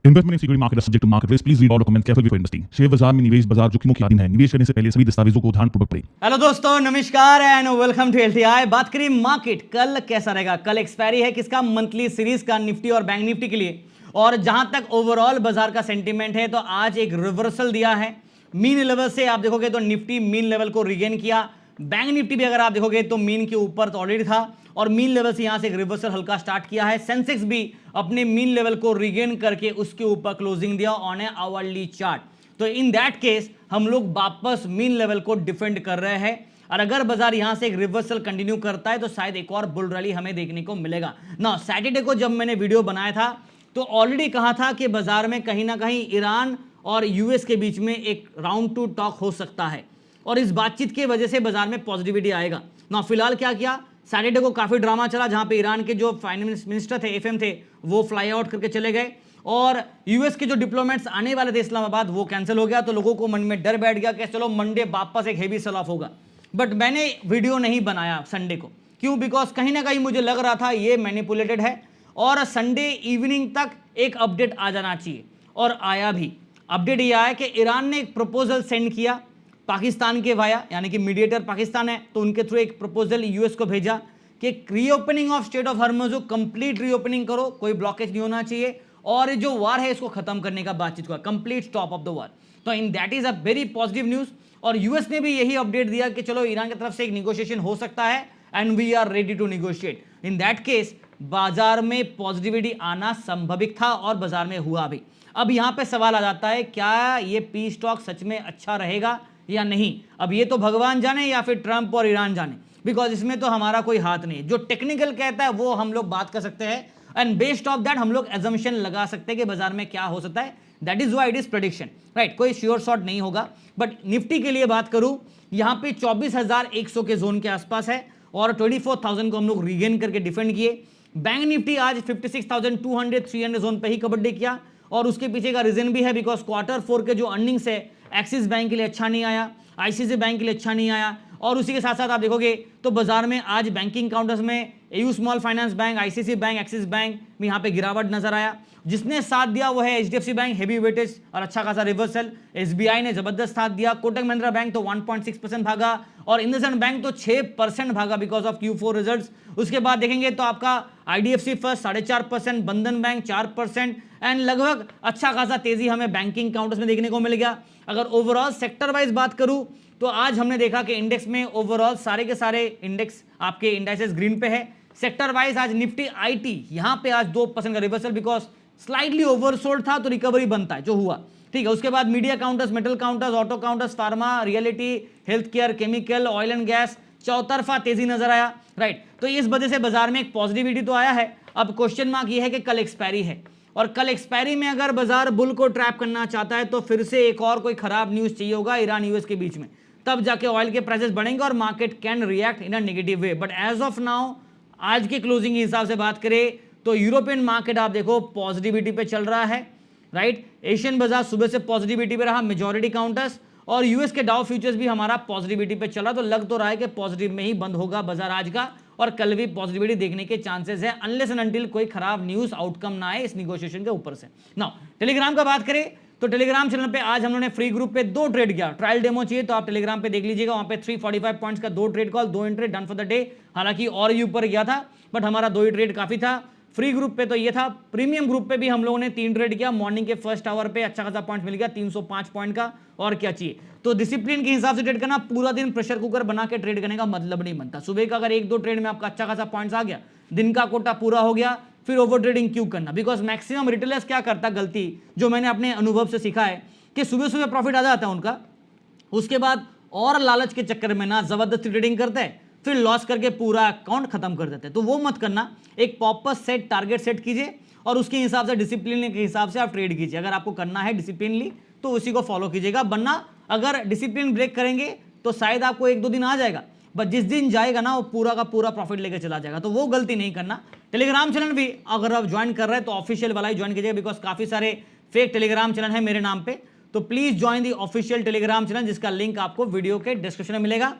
Investment in security market is subject to market risk. Please read all documents carefully before investing. Share बाजार में निवेश बाजार जोखिमों की अधीन है। निवेश करने से पहले सभी दस्तावेजों को ध्यानपूर्वक पढ़ें। हेलो दोस्तों, नमस्कार एंड वेलकम टू एलटीआई। बात करें मार्केट कल कैसा रहेगा। कल एक्सपायरी है किसका, मंथली सीरीज का, निफ्टी और बैंक निफ्टी के लिए। और जहां तक ओवरऑल बाजार का सेंटीमेंट है तो आज एक रिवर्सल दिया है मीन लेवल से। आप देखोगे तो निफ्टी मीन लेवल को रिगेन किया, बैंक निफ्टी भी अगर आप देखोगे तो मीन के ऊपर तो ऑलरेडी था और मीन लेवल से यहां से एक रिवर्सल हल्का स्टार्ट किया है। सेंसेक्स भी अपने मीन लेवल को रिगेन करके उसके ऊपर क्लोजिंग दिया ऑन ए आवरली चार्ट। तो इन दैट केस हम लोग वापस मीन लेवल को डिफेंड कर रहे हैं और अगर बाजार यहां से एक रिवर्सल कंटिन्यू करता है तो शायद एक और बुल रैली हमें देखने को मिलेगा ना। सैटरडे को जब मैंने वीडियो बनाया था तो ऑलरेडी कहा था कि बाजार में कहीं ना कहीं ईरान और यूएस के बीच में एक राउंड टू टॉक हो सकता है और इस बातचीत की वजह से बाजार में पॉजिटिविटी आएगा ना। फिलहाल क्या किया, सैटरडे को काफी ड्रामा चला जहां पे ईरान के जो फाइनेंस मिनिस्टर थे, एफएम थे, वो फ्लाई आउट करके चले गए और यूएस के जो डिप्लोमेट्स आने वाले थे इस्लामाबाद वो कैंसिल हो गया। तो लोगों को मन में डर बैठ गया कि चलो मंडे वापस एक हेवी सेल ऑफ होगा। बट मैंने वीडियो नहीं बनाया संडे को, क्यों? बिकॉज कहीं ना कहीं मुझे लग रहा था ये मैनिपुलेटेड है और संडे इवनिंग तक एक अपडेट आ जाना चाहिए और आया भी। अपडेट ये आया कि ईरान ने एक प्रपोजल सेंड किया पाकिस्तान के वाया, यानी कि मीडिएटर पाकिस्तान है तो उनके थ्रू एक प्रपोजल यूएस को भेजा कि reopening of state of Hormuz, complete reopening करो, कोई ब्लॉकेज नहीं होना चाहिए और जो वार है इसको खत्म करने का बातचीत हुआ, complete stop of the war. तो in that is a very positive news और यूएस ने भी यही अपडेट दिया कि चलो ईरान की तरफ से एक निगोशिएशन हो सकता है and we are ready to negotiate. In that case बाजार में पॉजिटिविटी आना संभवित था और बाजार में हुआ भी। अब यहां पे सवाल आ जाता है, क्या ये पीस टॉक सच में अच्छा रहेगा या नहीं? अब ये तो भगवान जाने या फिर ट्रंप और ईरान जाने, बिकॉज इसमें तो हमारा कोई हाथ नहीं। जो टेक्निकल कहता है वो हम लोग बात कर सकते हैं एंड बेस्ड ऑफ दैट हम लोग एजम्पशन लगा सकते हैं कि बाजार में क्या हो सकता है। That is why it is prediction, right? कोई श्योर शॉट नहीं होगा। बट निफ्टी के लिए बात करूं, यहां पे 24,100 के जोन के आसपास है और 24,000 को हम लोग रीगेन करके डिफेंड किए। बैंक निफ्टी आज 56,200-300 जोन पे ही कबड्डी किया और उसके पीछे का रीजन भी है बिकॉज क्वार्टर 4 के जो अर्निंग्स है एक्सिस बैंक के लिए अच्छा नहीं आया, आईसीआईसी बैंक के लिए अच्छा नहीं आया और उसी के साथ साथ आप देखोगे तो बाजार में आज बैंकिंग काउंटर्स में AU small finance bank, ICIC bank, Axis bank में यहाँ पे गिरावट नजर आया। जिसने साथ दिया वो है एचडीएफसी बैंक, हेवी वेटेज और अच्छा खासा रिवर्सल। एसबीआई ने जबरदस्त साथ दिया, कोटक महिंद्रा बैंक तो 1.6% भागा और इंडसइंड बैंक तो 6% भागा बिकॉज ऑफ Q4 रिजल्ट्स। उसके बाद देखेंगे तो आपका आईडीएफसी फर्स्ट 4.5%, बंधन बैंक 4% एंड लगभग अच्छा खासा तेजी हमें बैंकिंग काउंटर्स में देखने को मिल गया। अगर ओवरऑल सेक्टर वाइज बात करूं तो आज हमने देखा कि इंडेक्स में ओवरऑल सारे के सारे इंडेक्स आपके इंडाइसेस ग्रीन पे है। सेक्टर वाइज आज निफ्टी आईटी यहां पे आज 2% का रिवर्सल बिकॉज स्लाइटली ओवरसोल्ड था तो रिकवरी बनता है जो हुआ, ठीक है। उसके बाद media counters, metal counters, auto counters, pharma, reality, health care, chemical, oil and gas चौतरफा तेजी नजर आया, राइट? तो इस वजह से बाजार में एक पॉजिटिविटी तो आया है। अब क्वेश्चन मार्क ये है कि कल एक्सपायरी है और कल एक्सपायरी में अगर बाजार बुल को ट्रैप करना चाहता है तो फिर से एक और कोई खराब न्यूज चाहिए होगा ईरान यूएस के बीच में, तब जाके ऑयल के प्राइसेस बढ़ेंगे और market can react in a negative way. But as of now आज के क्लोजिंग के हिसाब से बात करें तो यूरोपियन मार्केट आप देखो पॉजिटिविटी पे चल रहा है, राइट? एशियन बाजार सुबह से पॉजिटिविटी पे रहा, मेजॉरिटी काउंटर्स, और यूएस के डाउ फ्यूचर्स भी हमारा पॉजिटिविटी पे चला। तो लग तो रहा है कि पॉजिटिव में ही बंद होगा बाजार आज का और कल भी पॉजिटिविटी देखने के चांसेस है अनलेस एंड अनटिल कोई खराब न्यूज आउटकम ना आए इस निगोशिएशन के ऊपर से। नाउ टेलीग्राम का बात करें तो टेलीग्राम चैनल पे आज हम लोगों ने फ्री ग्रुप पे 2 ट्रेड किया। ट्रायल डेमो चाहिए तो आप टेलीग्राम पे देख लीजिएगा, वहां पे 345 पॉइंट्स का 2 trade call, 2 entry done for the day. हालांकि और ही ऊपर गया था बट हमारा 2 ही ट्रेड काफी था। फ्री ग्रुप पे तो ये था। प्रीमियम ग्रुप पे भी हम लोगों ने 3 ट्रेड किया। मॉर्निंग के फर्स्ट आवर पे अच्छा खासा पॉइंट मिल गया, 305 पॉइंट का। और क्या चाहिए? तो डिसिप्लिन के हिसाब से ट्रेड करना, पूरा दिन प्रेशर कुकर बना के ट्रेड करने का मतलब नहीं बनता। सुबह का अगर 1-2 ट्रेड में आपका अच्छा खासा पॉइंट्स आ गया, दिन का कोटा पूरा हो गया, फिर ओवर ट्रेडिंग क्यों करना? बिकॉज मैक्सिमम रिटेलर्स क्या करता, गलती जो मैंने अपने अनुभव से सीखा है कि सुबह सुबह प्रॉफिट आ जाता है उनका, उसके बाद और लालच के चक्कर में ना जबरदस्ती ट्रेडिंग करते हैं, फिर लॉस करके पूरा अकाउंट खत्म कर देते हैं। तो वो मत करना। एक प्रॉपर सेट टारगेट सेट कीजिए और उसके हिसाब से डिसिप्लिन के हिसाब से आप ट्रेड कीजिए। अगर आपको करना है डिसिप्लिनली तो उसी को फॉलो कीजिएगा, वरना अगर डिसिप्लिन ब्रेक करेंगे तो शायद आपको 1-2 दिन आ जाएगा बट जिस दिन जाएगा ना वो पूरा का पूरा प्रॉफिट लेके चला जाएगा। तो वो गलती नहीं करना। टेलीग्राम चैनल भी अगर आप ज्वाइन कर रहे हैं तो ऑफिशियल वाला ही ज्वाइन कीजिएगा बिकॉज काफी सारे फेक टेलीग्राम चैनल है मेरे नाम पे। तो please join the official Telegram channel जिसका लिंक आपको वीडियो के डिस्क्रिप्शन में मिलेगा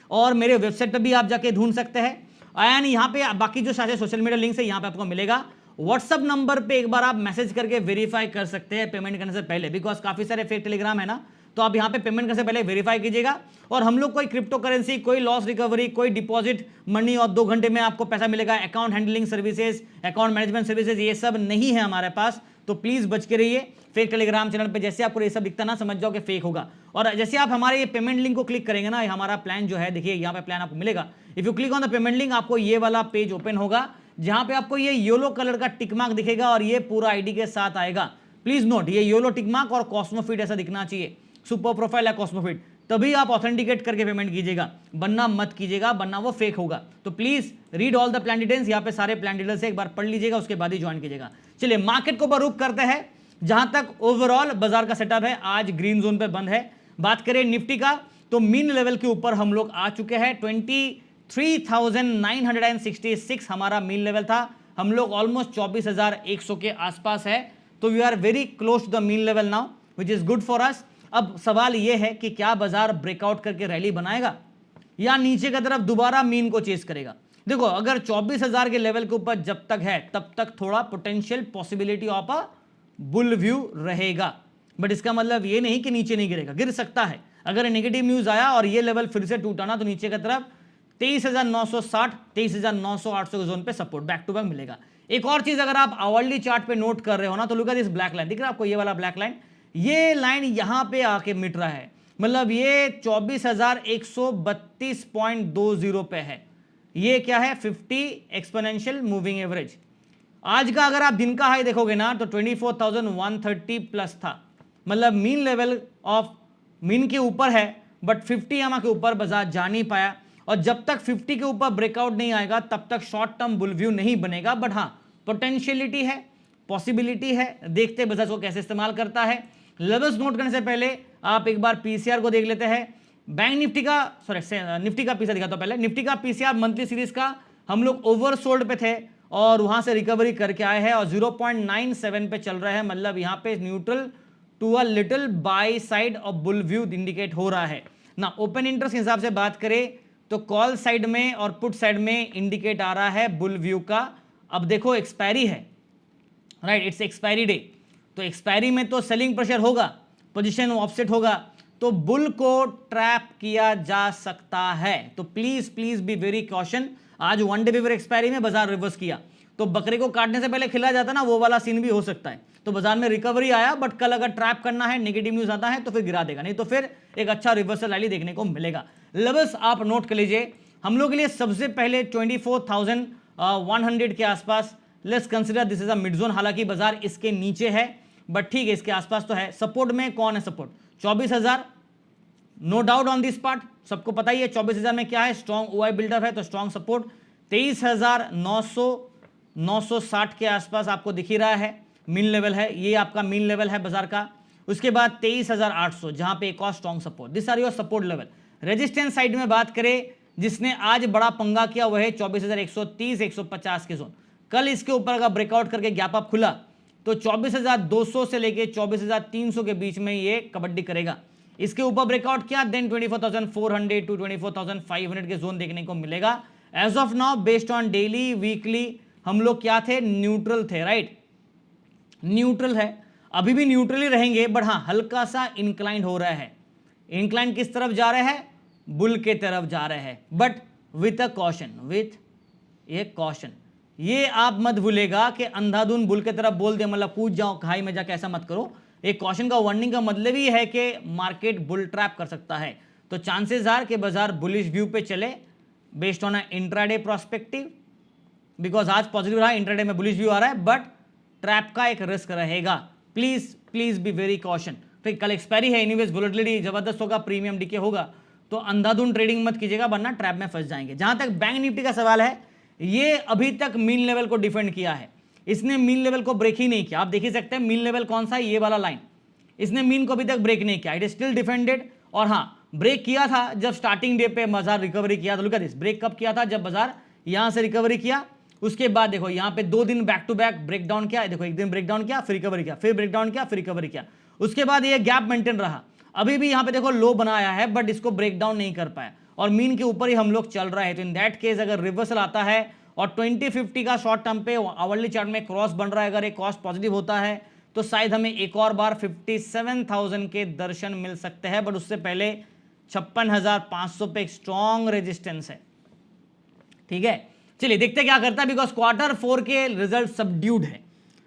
और मेरे वेबसाइट पर भी आप जाके ढूंढ सकते हैं एंड यहाँ पे बाकी जो सारे सोशल मीडिया लिंक्स है यहाँ पे आपको मिलेगा। व्हाट्सअप नंबर पे एक बार आप मैसेज करके वेरीफाई कर सकते हैं पेमेंट करने से पहले, बिकॉज काफी सारे फेक टेलीग्राम है ना, तो आप यहाँ पे पेमेंट करने से पहले वेरीफाई कीजिएगा। और हम लोग कोई क्रिप्टो करेंसी, कोई लॉस रिकवरी, कोई डिपॉजिट मनी और 2 घंटे में आपको पैसा मिलेगा, account handling services, account management services, ये सब नहीं है हमारे पास। तो प्लीज बच के रहिए फेक टेलीग्राम चैनल पे। जैसे आपको ये सब दिखता ना, समझ जाओ कि फेक होगा। और जैसे आप हमारे ये पेमेंट लिंक को क्लिक करेंगे ना, हमारा प्लान जो है, देखिए यहाँ पे प्लान आपको मिलेगा। If you click on the payment link, आपको ये वाला पेज ओपन होगा जहां पे आपको ये येलो कलर का टिक मार्क दिखेगा और ये पूरा आईडी के साथ आएगा। प्लीज नोट, ये येलो टिक मार्क और कॉस्मोफिट ऐसा दिखना चाहिए, सुपर प्रोफाइल या कॉस्मोफिट, तभी आप ऑथेंटिकेट करके पेमेंट कीजिएगा, वरना मत कीजिएगा, वरना वो फेक होगा। तो please read all the plan details, यहाँ पे सारे प्लान डिटेल्स एक बार पढ़ लीजिएगा, उसके बाद ही ज्वाइन कीजिएगा। चलिए मार्केट को रुख करते हैं। जहां तक ओवरऑल बाजार का सेटअप है, आज ग्रीन जोन पे बंद है। बात करें निफ्टी का, तो मीन लेवल के ऊपर हम लोग आ चुके हैं। 23,966 हमारा मीन लेवल था। हम लोग ऑलमोस्ट 24,100 के आसपास है। तो we are very close to the mean level now, which is good for us. अब सवाल यह है कि क्या बाजार ब्रेकआउट करके रैली बनाएगा या नीचे की तरफ दोबारा मीन को चेस करेगा। देखो, अगर 24,000 के लेवल के ऊपर जब तक है, तब तक थोड़ा potential possibility of a bull view रहेगा, बट इसका मतलब ये नहीं कि नीचे नहीं गिरेगा, गिर सकता है। अगर नेगेटिव न्यूज आया और ये लेवल फिर से टूटा ना, तो नीचे की तरफ 23,960, 23,900, 800 के जोन पे सपोर्ट बैक टू बैक मिलेगा। एक और चीज अगर आप आवरली चार्ट पे नोट कर रहे हो ना, तो look at this black line, दिख रहा है आपको ये वाला ब्लैक लाइन? ये लाइन यहां पे आके मिट रहा है, मतलब ये 24,132.20 पे है। ये क्या है? 50 एक्सपोनेंशियल मूविंग एवरेज। आज का अगर आप दिन का हाई देखोगे ना, तो 24,130 प्लस था, मतलब मीन लेवल ऑफ मीन के ऊपर है, बट 50 EMA के ऊपर बाजार जा नहीं पाया। और जब तक 50 के ऊपर ब्रेकआउट नहीं आएगा, तब तक शॉर्ट टर्म बुल व्यू नहीं बनेगा। बट हाँ, पोटेंशियलिटी है, पॉसिबिलिटी है, देखते बाजार को कैसे इस्तेमाल करता है। लेवल्स नोट करने से पहले आप एक बार पीसीआर को देख लेते हैं। बैंक निफ्टी का, सॉरी निफ्टी का पीसीआर दिखाता हूं पहले। निफ्टी का पीसीआर मंथली सीरीज का हम लोग ओवरसोल्ड पे थे और वहां से रिकवरी करके आए हैं और 0.97 पे चल रहा है, मतलब यहां पे neutral to a little buy side of bull view indicate हो रहा है ना। ओपन इंटरेस्ट के हिसाब से बात करें तो कॉल साइड में और पुट साइड में इंडिकेट आ रहा है बुल व्यू का। अब देखो एक्सपायरी है, राइट, इट्स एक्सपायरी डे, तो एक्सपायरी में तो सेलिंग प्रेशर होगा, पोजीशन ऑफसेट होगा, तो बुल को ट्रैप किया जा सकता है। तो please please be very caution. आज 1 डे बिफोर एक्सपायरी में बाजार रिवर्स किया, तो बकरे को काटने से पहले खिलाया जाता ना, वो वाला सीन भी हो सकता है। तो बाजार में रिकवरी आया, बट कल अगर ट्रैप करना है, नेगेटिव न्यूज आता है तो फिर गिरा देगा, नहीं तो फिर एक अच्छा रिवर्सल रैली देखने को मिलेगा। लेवल्स आप नोट कर लीजिए। हम लोग के लिए सबसे पहले 24,100 के आसपास, let's consider this is a mid zone. हालांकि बाजार इसके नीचे है, बट ठीक है, इसके आसपास तो है। सपोर्ट में कौन है? Support 24,000, no doubt on this part, सबको पता ही है 24,000 में क्या है, स्ट्रॉन्ग ओआई बिल्डअप है, तो स्ट्रॉन्ग सपोर्ट। 23,960 के आसपास आपको दिख ही रहा है, मीन लेवल है, ये आपका मीन लेवल है बाजार का। उसके बाद 23,800, जहां पे एक और strong support, this are your support level. Resistance side में बात करें, जिसने आज बड़ा पंगा किया वह है 24,130, 150 के जोन। कल इसके ऊपर अगर ब्रेकआउट करके गैप अप खुला तो 24,200 से लेके 24,300 के बीच में ये कबड्डी करेगा। इसके ऊपर ब्रेकआउट किया, देन 24,400 टू 24,500 के जोन देखने को मिलेगा। As of now based on daily weekly हम लोग क्या थे? न्यूट्रल थे, राइट, न्यूट्रल है, अभी भी न्यूट्रल ही रहेंगे, बट हाँ हल्का सा इंक्लाइन हो रहा है। इंक्लाइन किस तरफ जा रहा है? बुल के तरफ जा रहा है, but with a caution, with A caution. ये आप मत भूलेगा कि अंधाधुन बुल के तरफ बोल दे, मतलब कूद जाओ खाई में जाके, ऐसा मत करो। एक कॉशन का वार्निंग का मतलब ही है कि मार्केट बुल ट्रैप कर सकता है। तो चांसेस आर कि बाजार बुलिश व्यू पे चले based on a intraday prospective, because आज पॉजिटिव रहा, इंट्राडे में बुलिश व्यू आ रहा है, बट ट्रैप का एक रिस्क रहेगा। Please please be very caution. तो कल एक्सपायरी है, एनीवेज वोलेटिलिटी जबरदस्त होगा, प्रीमियम डीके होगा, तो अंधाधुन ट्रेडिंग मत कीजिएगा, वरना ट्रैप में फंस जाएंगे। जहां तक बैंक निफ्टी का सवाल है, ये अभी तक मीन लेवल को डिफेंड किया है, इसने मीन लेवल को ब्रेक ही नहीं किया। आप देख ही सकते हैं मीन लेवल कौन सा है, ये वाला लाइन, इसने मीन को अभी तक ब्रेक नहीं किया, इट इज स्टिल डिफेंडेड। और हाँ, ब्रेक किया था जब स्टार्टिंग डे पे बाजार रिकवरी किया था। लुक एट दिस, ब्रेक कब किया था? जब बाजार यहां से रिकवरी किया, उसके बाद देखो यहां पे 2 दिन back to back break down किया, देखो एक दिन ब्रेक डाउन किया, फिर रिकवरी किया, फिर ब्रेक डाउन किया, फिर रिकवरी किया, उसके बाद ये गैप मेंटेन रहा। अभी भी यहां पे देखो लो बनाया है, बट इसको ब्रेक डाउन नहीं कर पाया और मीन के ऊपर ही हम लोग चल रहे हैं। तो इन दैट केस अगर रिवर्सल आता है और 2050 का शॉर्ट टर्म पे आवरली चार्ट में क्रॉस बन रहा है। अगर एक क्रॉस पॉजिटिव होता है तो शायद हमें एक और बार 57,000 के दर्शन मिल सकते हैं, बट उससे पहले 56,500 पे एक स्ट्रॉन्ग रेजिस्टेंस है। ठीक है, चलिए देखते हैं क्या करता है, बिकॉज क्वार्टर 4 के रिजल्ट सबड्यूड है।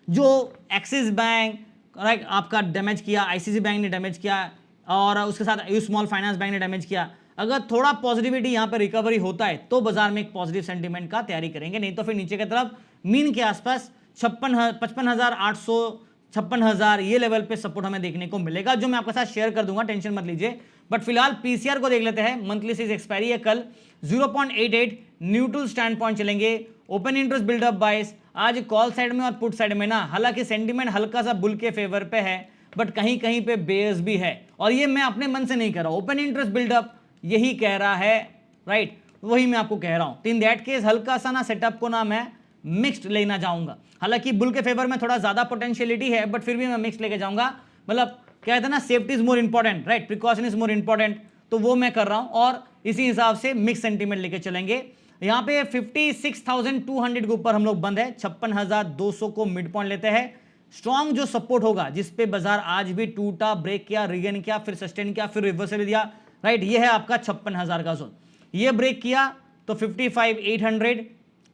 जो एक्सिस बैंक राइट आपका डैमेज किया, आईसीसी बैंक ने डैमेज किया, और उसके साथ यू स्मॉल फाइनेंस बैंक ने डैमेज किया। अगर थोड़ा पॉजिटिविटी यहां पर रिकवरी होता है तो बाजार में एक पॉजिटिव सेंटीमेंट का तैयारी करेंगे, नहीं तो फिर नीचे की तरफ मीन के आसपास 55,800 56,000 ये लेवल पे सपोर्ट हमें देखने को मिलेगा, जो मैं आपके साथ शेयर कर दूंगा, टेंशन मत लीजिए। बट फिलहाल पीसीआर को देख लेते हैं। मंथली सीरीज एक्सपायरी है कल, 0.88 न्यूट्रल स्टैंड पॉइंट चलेंगे। ओपन इंटरेस्ट बिल्डअप बाइस आज कॉल साइड में और पुट साइड में ना, हालांकि सेंटीमेंट हल्का सा बुल के फेवर पे है, बट कहीं कहीं पे बेयर्स भी है, और ये मैं अपने मन से नहीं कह रहा हूं, ओपन इंटरेस्ट बिल्डअप यही कह रहा है, राइट, वही मैं आपको कह रहा हूं। इन दैट केस हल्का सा ना सेटअप को ना मैं मिक्स्ड लेना जाऊंगा। हालांकि बुल के फेवर में थोड़ा ज्यादा पोटेंशियलिटी है, बट फिर भी मैं मिक्स लेके जाऊंगा। मतलब कहते हैं ना, safety is more important, right, precaution is more important, तो वो मैं कर रहा हूं, और इसी हिसाब से मिक्स सेंटीमेंट लेके चलेंगे। यहां पे 56,200 के ऊपर हम लोग बंद है, 56,200 को मिड पॉइंट लेते हैं। स्ट्रॉन्ग जो सपोर्ट होगा, जिसपे बाजार आज भी टूटा, ब्रेक किया, रिगेन किया, फिर सस्टेन किया, फिर रिवर्सल दिया, राइट, ये है आपका 56,000 का जोन। ये ब्रेक किया तो 55,800,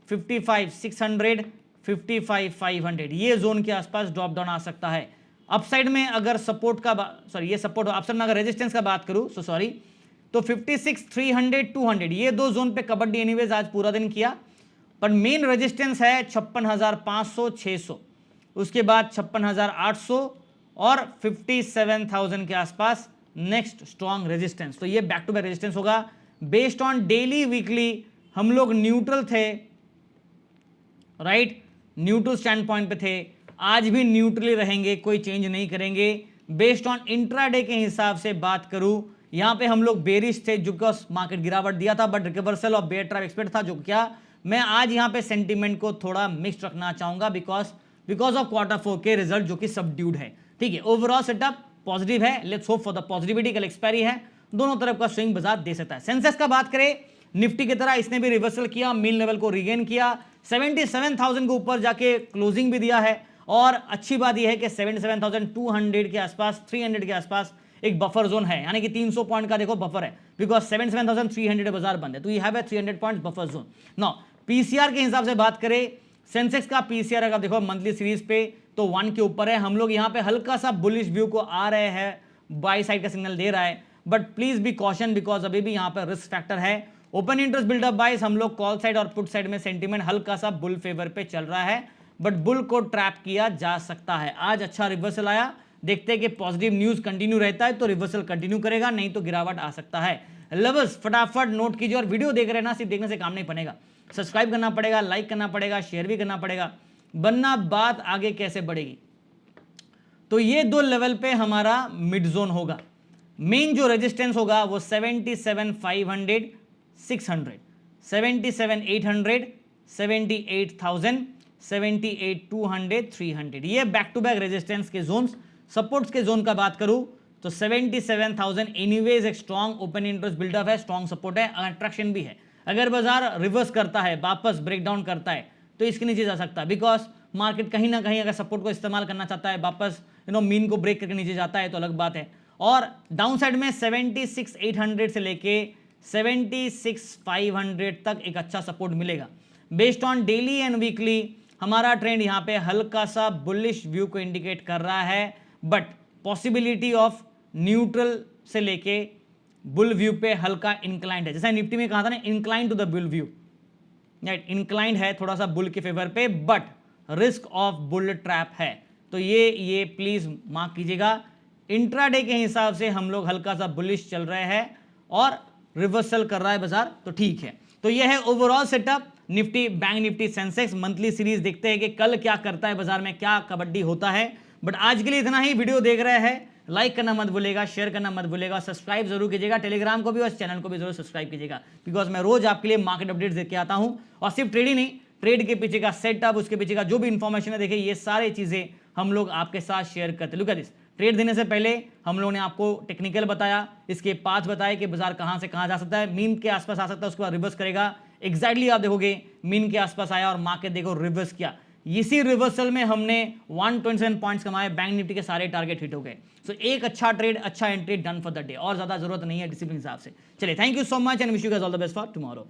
55,600, 55,500 ये जोन के आसपास ड्रॉप डाउन आ सकता है। अपसाइड में अगर सपोर्ट का सॉरी ये सपोर्ट, अपसाइड में अगर रेजिस्टेंस का बात करूं तो 56,300, 200 ये दो जोन पे कबड्डी एनीवेज आज पूरा दिन किया, पर मेन रेजिस्टेंस है 56,500, 600, उसके बाद 56,800 और 57,000 के आसपास नेक्स्ट स्ट्रॉन्ग रेजिस्टेंस। तो ये बैक टू बैक रेजिस्टेंस होगा। बेस्ड ऑन डेली वीकली हम लोग न्यूट्रल थे, राइट, न्यूट्रल स्टैंड पॉइंट पे थे, आज भी न्यूट्रली रहेंगे, कोई चेंज नहीं करेंगे। बेस्ड ऑन इंट्राडे के हिसाब से बात करूं, यहां पे हम लोग बेरिश थे, जो मार्केट गिरावट दिया था, but reversal of bear trap expect था, जो क्या मैं आज यहां पे सेंटीमेंट को थोड़ा मिक्स रखना चाहूंगा, बिकॉज ऑफ क्वार्टर 4 के रिजल्ट जो कि सबड्यूड है। ठीक है, ओवरऑल सेटअप पॉजिटिव है, let's hope for the positivity. कल एक्सपायरी है, दोनों तरफ का स्विंग बाजार दे सकता है। सेंसेक्स का बात करें, निफ्टी की तरह इसने भी रिवर्सल किया, मीन लेवल को रिगेन किया, 77,000 के ऊपर जाके क्लोजिंग भी दिया है, और अच्छी बात यह है कि 77,200 के आसपास, 300 के आसपास एक बफर जोन है, यानी कि 300 पॉइंट का देखो बफर है, बिकॉज 77,300 बाजार बंद है, तो ये have a 300 point buffer zone. Now PCR के हिसाब से बात करें, सेंसेक्स का पीसीआर अगर देखो मंथली सीरीज पे तो 1 के ऊपर है। हम लोग यहाँ पे हल्का सा बुलिश व्यू को आ रहे हैं, बाई साइड का सिग्नल दे रहा है, but please be caution, because अभी भी यहाँ पे रिस्क फैक्टर है। ओपन इंटरेस्ट बिल्डअप बाइस, हम लोग कॉल साइड और पुट साइड में सेंटीमेंट हल्का सा बुल फेवर पे चल रहा है, बट बुल को ट्रैप किया जा सकता है। आज अच्छा रिवर्सल आया, देखते हैं कि पॉजिटिव न्यूज कंटिन्यू रहता है तो रिवर्सल कंटिन्यू करेगा, नहीं तो गिरावट आ सकता है। लवर्स फटाफट नोट कीजिए, और वीडियो देख रहे हैं ना, सिर्फ देखने से काम नहीं बनेगा, सब्सक्राइब करना पड़ेगा, लाइक करना पड़ेगा, शेयर भी करना पड़ेगा, वरना बात आगे कैसे बढ़ेगी। तो ये दो लेवल पे हमारा मिड जोन होगा। मेन जो रेजिस्टेंस होगा वो 77,500, 600, 77,800, 78,000, 78,200, 300 ये बैक टू बैक रेजिस्टेंस के जोन्स। सपोर्ट्स के जोन का बात करूं तो 77,000 एनीवेज एक स्ट्रॉन्ग ओपन इंटरेस्ट बिल्डअप है, स्ट्रॉन्ग सपोर्ट है, अट्रैक्शन भी है। अगर बाजार रिवर्स करता है, वापस ब्रेकडाउन करता है, तो इसके नीचे जा सकता है, बिकॉज मार्केट कहीं ना कहीं अगर सपोर्ट को इस्तेमाल करना चाहता है, वापस मीन को ब्रेक करके नीचे जाता है तो अलग बात है। और डाउन साइड में 76,800 से लेके 76,500 तक एक अच्छा सपोर्ट मिलेगा। Based on daily and weekly हमारा ट्रेंड यहाँ पे हल्का सा बुलिश व्यू को इंडिकेट कर रहा है, बट पॉसिबिलिटी ऑफ न्यूट्रल से लेके बुल व्यू पे हल्का इंक्लाइंड है। जैसा निफ्टी में कहा था ना, incline to the bull view, right, inclined है थोड़ा सा बुल के फेवर पे, but risk of bull trap है। तो ये प्लीज मार्क कीजिएगा। इंट्राडे के हिसाब से हम लोग हल्का सा बुलिश चल रहे हैं और रिवर्सल कर रहा है बाजार, तो ठीक है। तो ये है overall setup, Nifty, bank Nifty, Sensex monthly series. देखते हैं कि कल क्या करता है बाजार में, क्या कबड्डी होता है। बट आज के लिए इतना ही। वीडियो देख रहे हैं, लाइक करना मत भूलेगा, शेयर करना मत भूलेगा, सब्सक्राइब जरूर कीजिएगा, टेलीग्राम को भी और चैनल को भी जरूर सब्सक्राइब कीजिएगा, बिकॉज मैं रोज आपके लिए मार्केट अपडेट्स देके आता हूं। और सिर्फ ट्रेडिंग नहीं, ट्रेड के पीछे का सेटअप, उसके पीछे का जो भी इंफॉर्मेशन है, देखिए ये सारी चीजें हम लोग आपके साथ शेयर करते। लुक एट दिस, ट्रेड देने से पहले हम लोगों ने आपको टेक्निकल बताया, इसके पाथ बताए कि बाजार कहां से कहां जा सकता है, मीन के आसपास आ सकता है, उसके बाद रिवर्स करेगा, एग्जैक्टली आप देखोगे मीन के आसपास आया और मार्केट देखो रिवर्स किया। इसी रिवर्सल में हमने 127 पॉइंट्स कमाए, बैंक निफ्टी के सारे टारगेट हिट हो गए। सो एक अच्छा ट्रेड, अच्छा entry done for the day, और ज्यादा जरूरत नहीं है डिसिप्लिन हिसाब से। चलिए, thank you so much and wish you guys all the best for tomorrow.